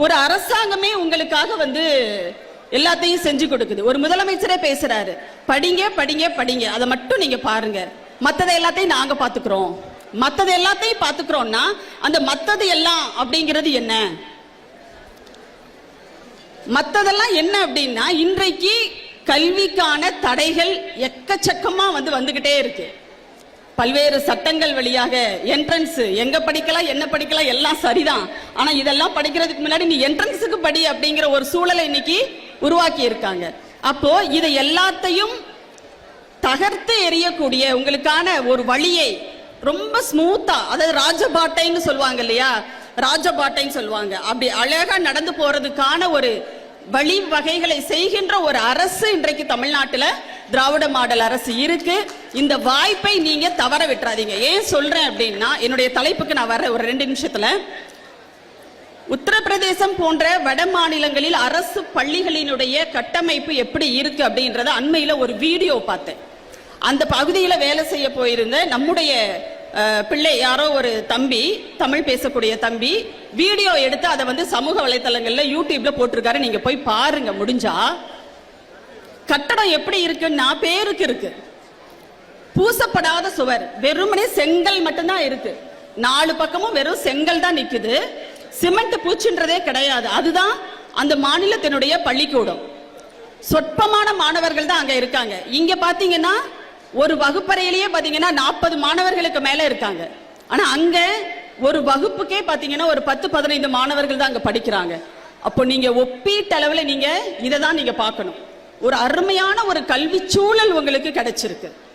ஒரு அரசாங்கமே உங்களுக்காக எல்லாத்தையும் செஞ்சு கொடுக்குது. ஒரு முதலமைச்சரே பேசுறாரு, படிங்க படிங்க படிங்க, அதை மட்டும் நீங்க பாருங்க, மத்ததை எல்லாத்தையும் நாங்க பாத்துக்கிறோம். மத்தது எல்லாத்தையும் பாத்துக்கிறோம்னா அந்த மத்தது எல்லாம் அப்படிங்கிறது என்ன? மத்ததெல்லாம் என்ன அப்படின்னா, இன்றைக்கு கல்விக்கான தடைகள் எக்கச்சக்கமா வந்துகிட்டே இருக்கு. பல்வேறு சட்டங்கள் வழியாக என்ட்ரன்ஸ், எங்க படிக்கலாம் என்ன படிக்கலாம் எல்லாம் சரிதான், ஆனா இதெல்லாம் படிக்கிறதுக்கு முன்னாடி நீ என்ட்ரன்ஸுக்கு படி அப்படிங்கிற ஒரு சூழலை இன்னைக்கு உருவாக்கி இருக்காங்க. அப்போ இதை எல்லாத்தையும் தகர்த்து எறியக்கூடிய உங்களுக்கான ஒரு வழியை ரொம்ப ஸ்மூத்தா, அதாவது ராஜபாட்டைன்னு சொல்லுவாங்க இல்லையா, ராஜபாட்டைன்னு சொல்லுவாங்க, அப்படி அழகா நடந்து போறதுக்கான ஒரு வழி வகைகளை செய்கின்ற ஒரு அரசு இன்றைக்கு தமிழ்நாட்டில் திராவிட மாடல் அரசு இருக்கு. இந்த வாய்ப்பை நீங்க தவற விட்டுறாதீங்க. ஏன் சொல்றேன் அப்படின்னா, என்னுடைய தலைப்புக்கு நான் வர்ற ஒரு 2 நிமிஷத்துல, உத்தரப்பிரதேசம் போன்ற வட மாநிலங்களில் அரசு பள்ளிகளினுடைய கட்டமைப்பு எப்படி இருக்கு அப்படின்றத அண்மையில ஒரு வீடியோ பார்த்தேன். அந்த பகுதியில் வேலை செய்ய போயிருந்த நம்முடைய பிள்ளை யாரோ ஒரு தம்பி, தமிழ் பேசக்கூடிய தம்பி, வீடியோ எடுத்து அதை சமூக வலைத்தளங்கள்ல யூடியூப்ல போட்டிருக்காரு. நீங்க போய் பாருங்க முடிஞ்சா. கட்டடம் எப்படி இருக்குன்னா, பேருக்கு இருக்கு, பூசப்படாத சுவர், வெறுமனே செங்கல் மட்டும்தான் இருக்கு. 4 பக்கமும் வெறும் செங்கல் தான் நிக்குது, சிமெண்ட் பூச்சுன்றதே கிடையாது. அதுதான் அந்த மாநிலத்தினுடைய பள்ளிக்கூடம். சொற்பமான மாணவர்கள் தான் அங்க இருக்காங்க. இங்க பாத்தீங்கன்னா ஒரு வகுப்பறையிலேயே பாத்தீங்கன்னா 40 மாணவர்களுக்கு மேல இருக்காங்க. ஆனா அங்க ஒரு வகுப்புக்கே பாத்தீங்கன்னா ஒரு 10-15 மாணவர்கள் தான் அங்க படிக்கிறாங்க. அப்போ நீங்க ஒப்பீட்டளவுல நீங்க இதை தான் நீங்க பார்க்கணும். ஒரு அருமையான ஒரு கல்வி சூழல் உங்களுக்கு கிடைச்சிருக்கு.